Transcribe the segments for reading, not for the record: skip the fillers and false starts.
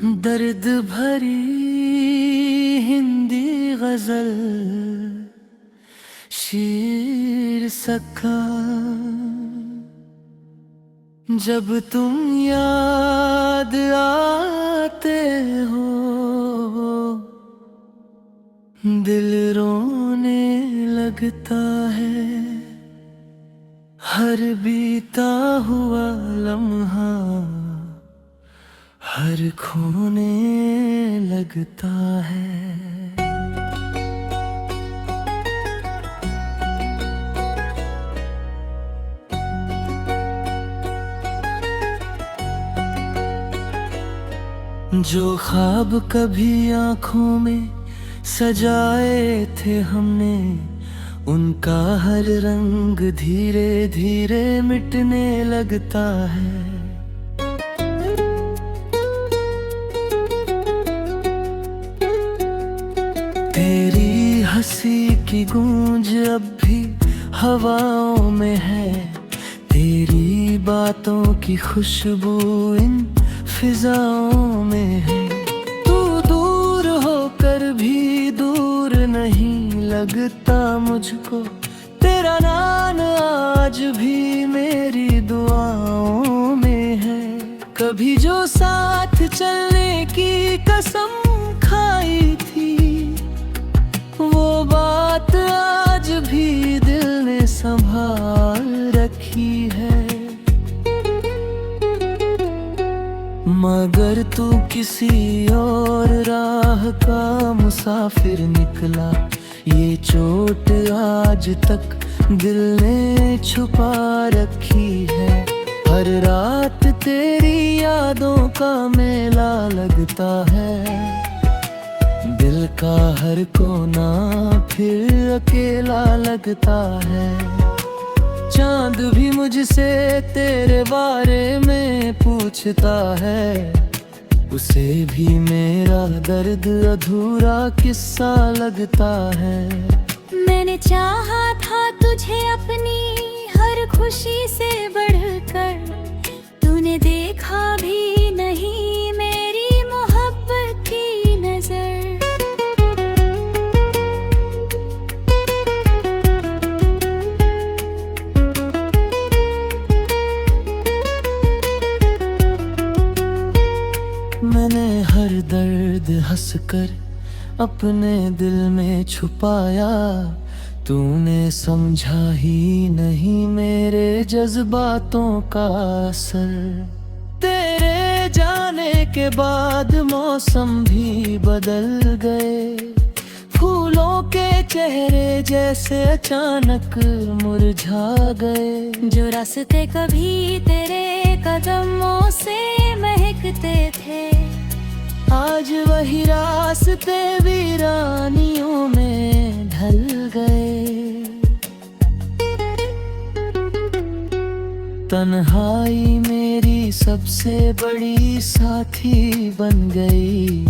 दर्द भरी हिंदी गजल शीर सखा। जब तुम याद आते हो दिल रोने लगता है। हर बीता हुआ लम्हा हर खोने लगता है। जो ख्वाब कभी आँखों में सजाए थे हमने, उनका हर रंग धीरे धीरे मिटने लगता है। तेरी हंसी की गूंज अब भी हवाओं में है, तेरी बातों की खुशबू इन फिजाओं में है। तू दूर होकर भी दूर नहीं लगता मुझको, तेरा नाम आज भी मेरी दुआओं में है। कभी जो साथ चलने की कसम खाई थी, वो बात आज भी दिल ने संभाल रखी है। मगर तू किसी और राह का मुसाफिर निकला, ये चोट आज तक दिल ने छुपा रखी है। हर रात तेरी यादों का मेला लगता है, दिल का हर कोना फिर अकेला लगता है। चांद भी मुझसे तेरे बारे में पूछता है, उसे भी मेरा दर्द अधूरा किस्सा लगता है। मैंने चाहा था तुझे अपनी हर खुशी से बढ़कर, तूने देखा भी नहीं मेरी मोहब्बत की नजर। मैंने हर दर्द हंसकर अपने दिल में छुपाया, तूने समझा ही नहीं मेरे जज्बातों का असर। तेरे जाने के बाद मौसम भी बदल गए, फूलों के चेहरे जैसे अचानक मुरझा गए। जो रास्ते कभी तेरे कदमों से महकते थे, आज वही रास्ते वीरानियों में ढल गए। तन्हाई मेरी सबसे बड़ी साथी बन गई,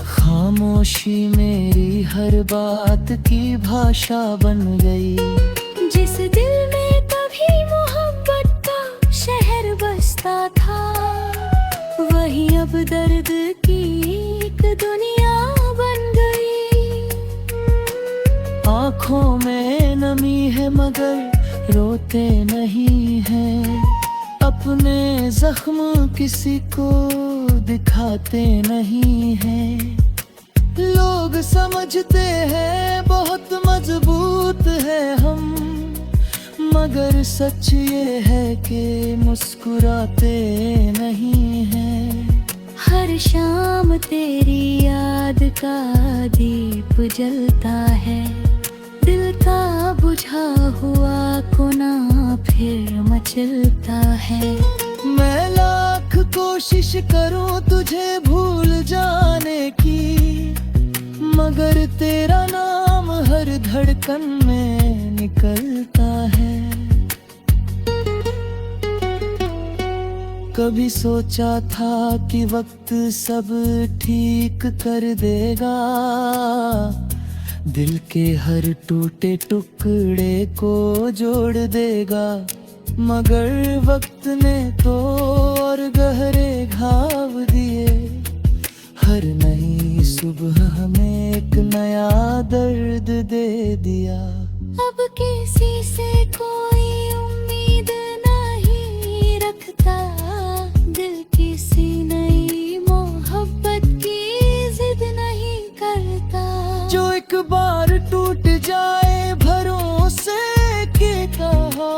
खामोशी मेरी हर बात की भाषा बन गई। जिस दिल में कभी मोहब्बत का शहर बसता था, वही अब दर्द की एक दुनिया बन गई। आँखों में नमी है मगर रोते नहीं हैं, अपने जख्म किसी को दिखाते नहीं हैं। लोग समझते हैं बहुत मजबूत है हम, मगर सच ये है कि मुस्कुराते नहीं हैं। हर शाम तेरी याद का दीप जलता है, दिल का बुझा हुआ कोना फिर मचलता है। मैं लाख कोशिश करूं तुझे भूल जाने की, मगर तेरा नाम हर धड़कन में निकलता है। कभी सोचा था कि वक्त सब ठीक कर देगा, दिल के हर टूटे टुकड़े को जोड़ देगा। मगर वक्त ने तो और गहरे घाव दिए, जाए भरोसे के कहा,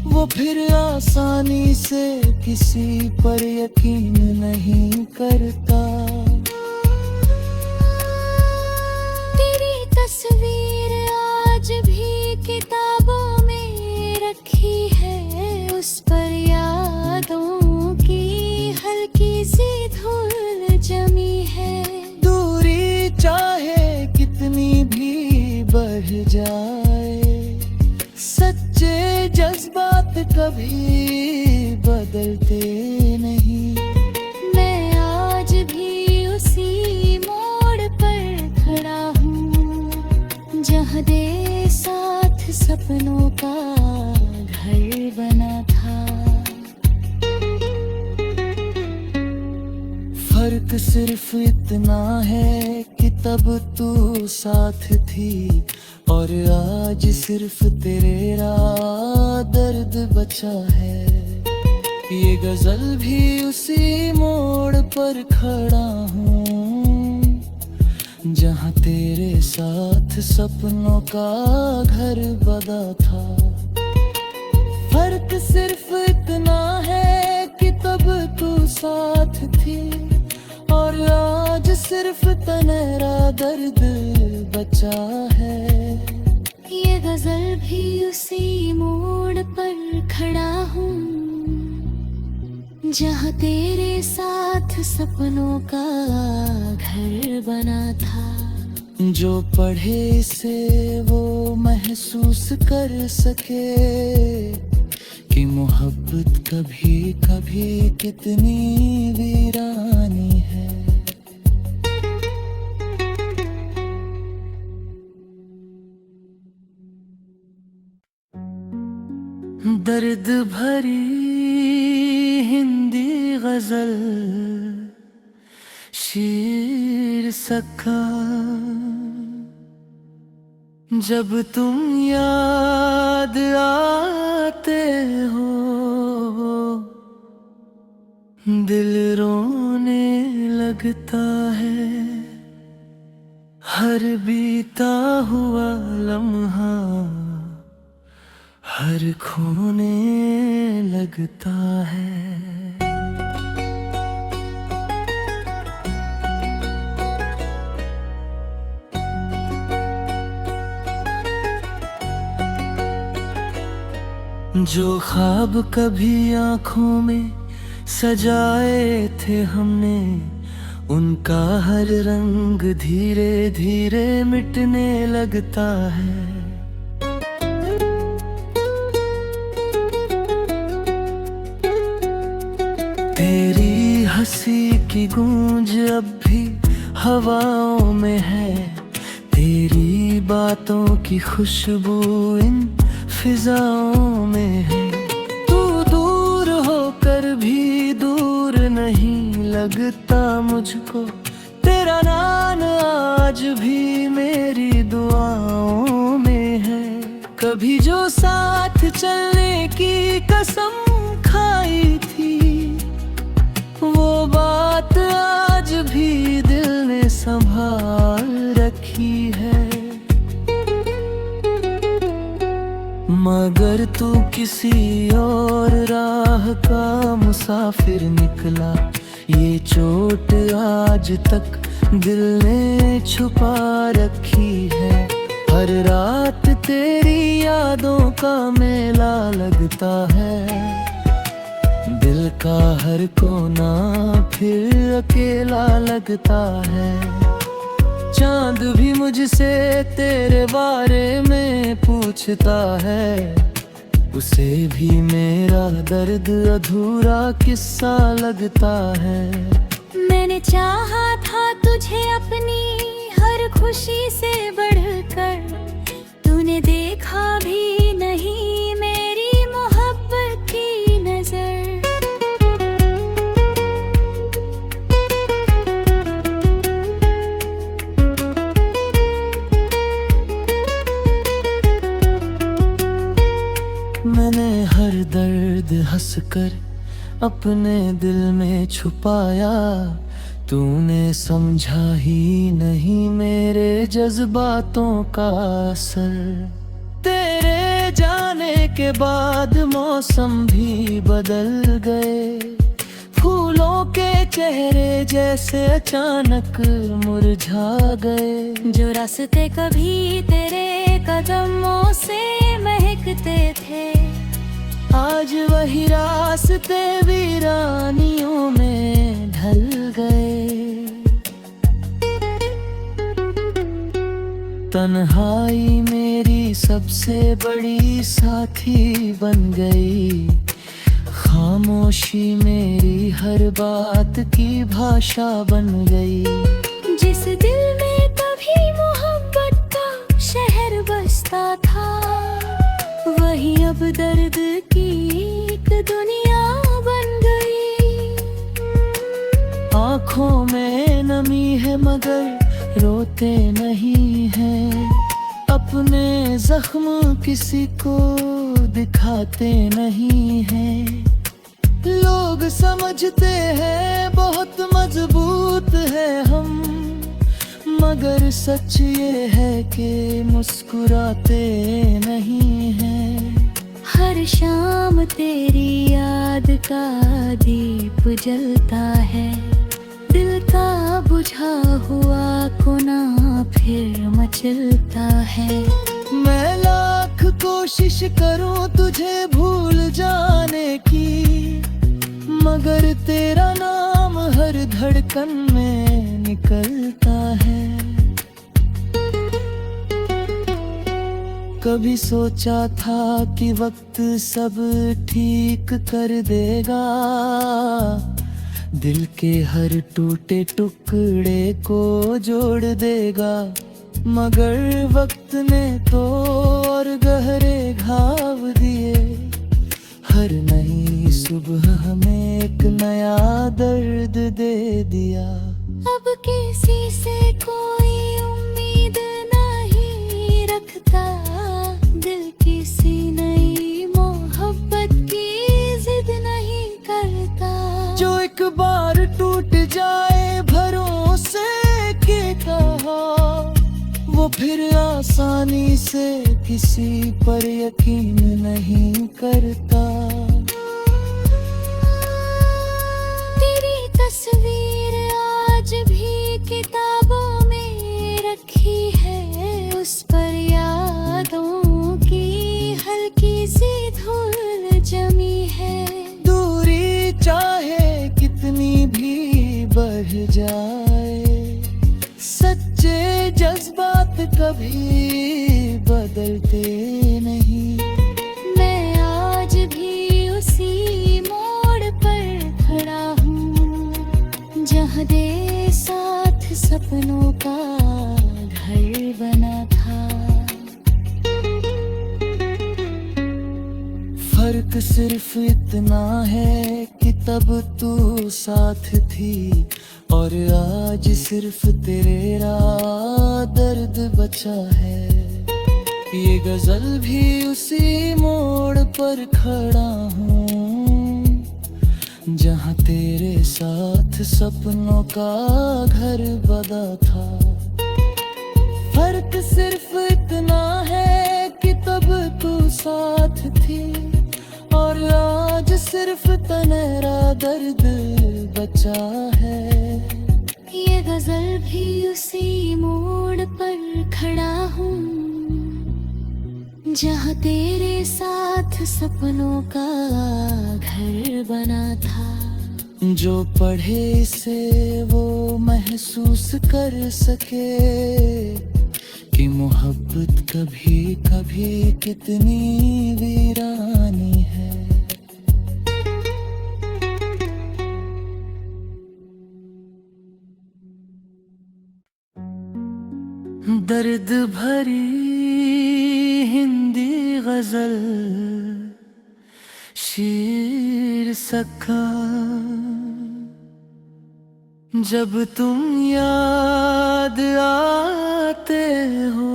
वो फिर आसानी से किसी पर यकीन नहीं करता। तेरी तस्वीर आज भी किताबों में रखी है, उस पर यादों की हल्की सी धूल जमी है। दूरी चाहे कितनी भी बढ़ जाए, सच्चे जज्बात कभी बदलते नहीं। मैं आज भी उसी मोड़ पर खड़ा हूँ, जहाँ दे साथ सपनों का घर बना था। फर्क सिर्फ इतना है कि तब तू साथ थी और आज सिर्फ तेरा दर्द बचा है। ये गजल भी उसी मोड़ पर खड़ा हूँ, जहाँ तेरे साथ सपनों का घर बना था। फर्क सिर्फ इतना है कि तब तू साथ थी और आज सिर्फ तेरा दर्द बचा है। ये गजल भी उसी मोड़ पर खड़ा हूँ, जहाँ तेरे साथ सपनों का घर बना था। जो पढ़े से वो महसूस कर सके कि मोहब्बत कभी कभी कितनी वीरानी है। दर्द भरी हिंदी गजल शीर्षक, जब तुम याद आते हो दिल रोने लगता है। हर बीता हुआ लम्हा हर खोने लगता है। जो ख्वाब कभी आँखों में सजाए थे हमने, उनका हर रंग धीरे धीरे मिटने लगता है। तेरी हंसी की गूंज अब भी हवाओं में है, तेरी बातों की खुशबू इन फिजाओं में है। तू दूर होकर भी दूर नहीं लगता मुझको, तेरा नाम आज भी मेरी दुआओं में है। कभी जो साथ चलने की कसम खाई थी, वो बात आज भी दिल ने संभाल रखी है। मगर तू किसी और राह का मुसाफिर निकला, ये चोट आज तक दिल ने छुपा रखी है। हर रात तेरी यादों का मेला लगता है, दिल का हर कोना फिर अकेला लगता है। चांद भी मुझसे तेरे बारे में पूछता है, उसे भी मेरा दर्द अधूरा किस्सा लगता है। मैंने चाहा था तुझे अपनी हर खुशी से बढ़कर, तूने देखा भी नहीं मेरी मोहब्बत की नजर। मैंने हर दर्द हंसकर अपने दिल में छुपाया, तूने समझा ही नहीं मेरे जज्बातों का असर। तेरे जाने के बाद मौसम भी बदल गए, फूलों के चेहरे जैसे अचानक मुरझा गए। जो रास्ते कभी तेरे कदमों से महकते थे, आज वही रास्ते वीरानियों में ढल गए। तन्हाई मेरी सबसे बड़ी साथी बन गई, खामोशी मेरी हर बात की भाषा बन गई। जिस दिल में कभी मोहब्बत का शहर बसता था, वही अब दर्द की एक दुनिया बन गई। आँखों में नमी है मगर रोते नहीं हैं, अपने जख्म किसी को दिखाते नहीं हैं। लोग समझते हैं बहुत मजबूत है हम, मगर सच ये है कि मुस्कुराते नहीं हैं। हर शाम तेरी याद का दीप जलता है, दिल का बुझा हुआ कोना फिर मचलता है। मैं लाख कोशिश करूं तुझे भूल जाने की, मगर तेरा नाम हर धड़कन में निकलता है। कभी सोचा था कि वक्त सब ठीक कर देगा, दिल के हर टूटे टुकड़े को जोड़ देगा। मगर वक्त ने तो और गहरे घाव दिए, हर नई सुबह हमें एक नया दर्द दे दिया। अब किसी से कोई उम्मीद नहीं रखता, दिल किसी नई मोहब्बत की जिद नहीं करता। जो एक बार टूट जाए भरोसे के कहा, वो फिर आसानी से किसी पर यकीन नहीं करता। तेरी तस्वीर आज भी किताबों में रखी है, उस पर यादों की हल्की सी धूल जमी है। दूरी चाहे कितनी भी बढ़ जाए, सच्चे जज्बात कभी बदलते नहीं। मैं आज भी उसी मोड़ पर खड़ा हूँ, जहाँ तेरे साथ सपनों का घर बना था। फर्क सिर्फ इतना है कि तब तू साथ थी, और आज सिर्फ तेरा दर्द बचा है। ये गजल भी उसी मोड़ पर खड़ा हूँ, जहाँ तेरे साथ सपनों का घर बना था। फर्क सिर्फ इतना है कि तब तू साथ थी, और आज सिर्फ तेरा दर्द बचा है। ये गजल भी उसी मोड़ पर खड़ा हूँ, जहाँ तेरे साथ सपनों का घर बना था। जो पढ़े इसे वो महसूस कर सके कि मोहब्बत कभी कभी कितनी वीरानी है। दर्द भरी हिंदी गजल शीर्षक, जब तुम याद आते हो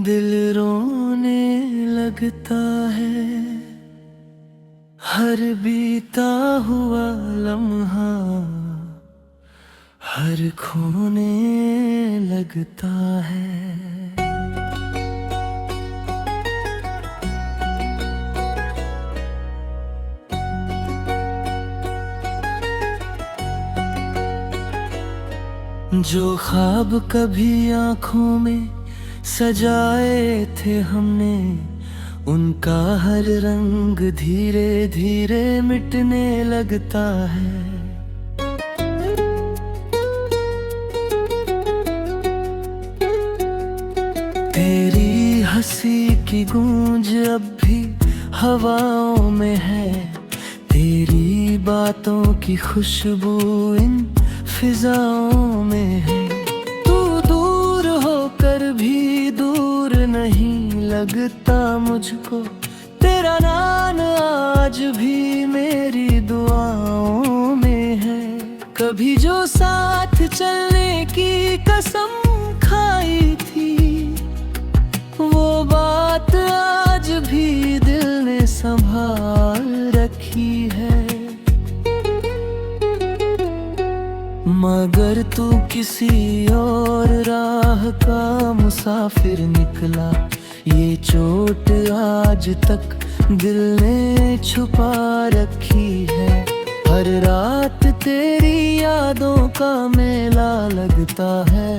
दिल रोने लगता है। हर बीता हुआ लम्हा हर खोने लगता है। जो ख्वाब कभी आंखों में सजाए थे हमने, उनका हर रंग धीरे धीरे मिटने लगता है। तेरी हंसी की गूंज अब भी हवाओं में है, तेरी बातों की खुशबू इन फिजाओं में है। तू दूर होकर भी दूर नहीं लगता मुझको, तेरा नाम आज भी मेरी दुआओं में है। कभी जो साथ चलने की कसम खाई थी, वो बात आज भी दिल ने संभाल रखी है। मगर तू किसी और राह का मुसाफिर निकला, ये चोट आज तक दिल ने छुपा रखी है। हर रात तेरी यादों का मेला लगता है,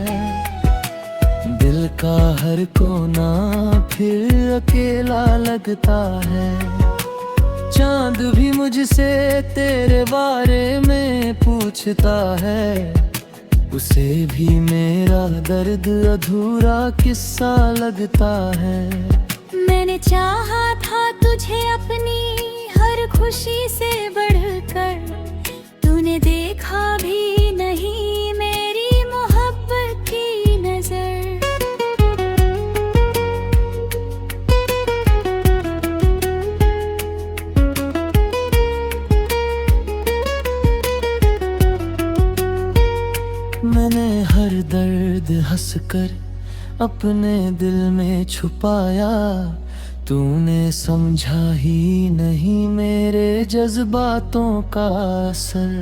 दिल का हर कोना फिर अकेला लगता है। चांद भी मुझसे तेरे बारे में पूछता है, उसे भी मेरा दर्द अधूरा किस्सा लगता है। मैंने चाहा था तुझे अपनी हर खुशी से बढ़कर, तूने देखा भी नहीं मेरी मोहब्बत की नजर। मैंने हर दर्द हंसकर अपने दिल में छुपाया, तूने समझा ही नहीं मेरे जज्बातों का असर।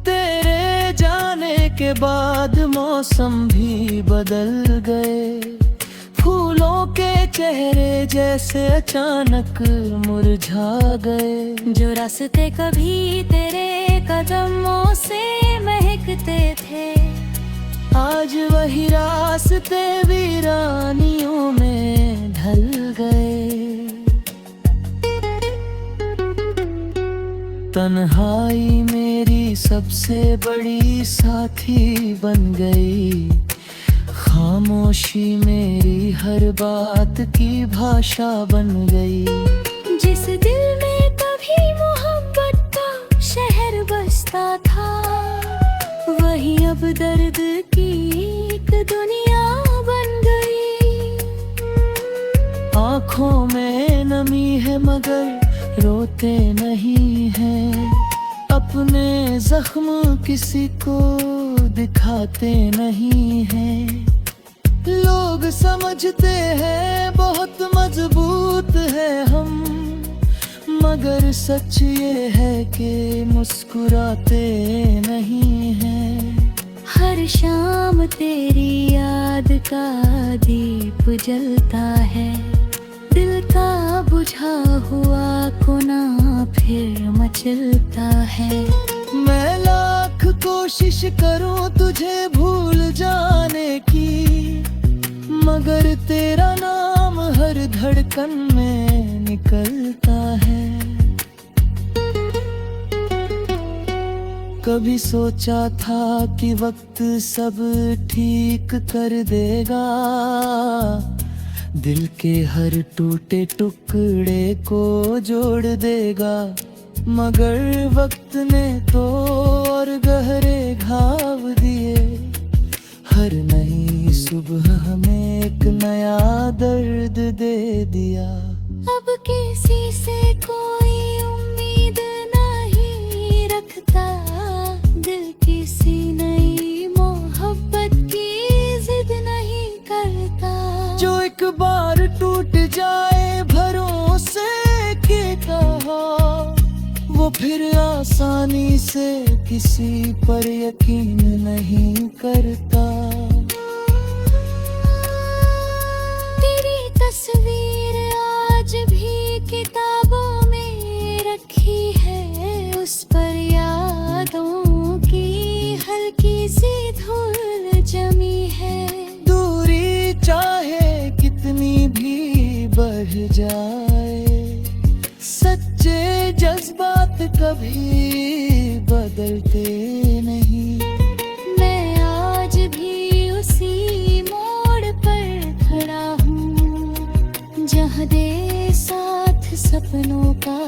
तेरे जाने के बाद मौसम भी बदल गए, फूलों के चेहरे जैसे अचानक मुरझा गए। जो रास्ते कभी तेरे कदमों से महकते थे, आज वही रास्ते वीरानियों में ढल गए। तन्हाई मेरी सबसे बड़ी साथी बन गई, खामोशी मेरी हर बात की भाषा बन गई। जिस दिल में कभी मोहब्बत का शहर बसता था, वही अब दर्द की एक दुनिया बन गई। आँखों में नमी है मगर रोते नहीं हैं, अपने जख्म किसी को दिखाते नहीं हैं। लोग समझते हैं बहुत मजबूत है हम, मगर सच ये है कि मुस्कुराते नहीं हैं। हर शाम तेरी याद का दीप जलता है, दिल का बुझा हुआ कोना फिर मचलता है। मैं लाख कोशिश करूं तुझे भूल जाने की, मगर तेरा नाम हर धड़कन में निकलता है। कभी सोचा था कि वक्त सब ठीक कर देगा, दिल के हर टूटे टुकड़े को जोड़ देगा। मगर वक्त ने तो और गहरे घाव दिए, हर नई सुबह हमें एक नया दर्द दे दिया। अब किसी से कोई उम्मीद नहीं रखता, दिल किसी नई मोहब्बत की जिद नहीं करता। जो एक बार टूट जाए भरोसे के कहा, वो फिर आसानी से किसी पर यकीन नहीं करता। तेरी तस्वीर आज भी किताबों में रखी है, उस पर यादों की हल्की सी धूल जमी है। दूरी चाहे कितनी भी बढ़ जाए, सच्चे जज्बात कभी बदलते नहीं। मैं आज भी उसी मोड़ पर खड़ा हूँ, जहाँ दे साथ सपनों का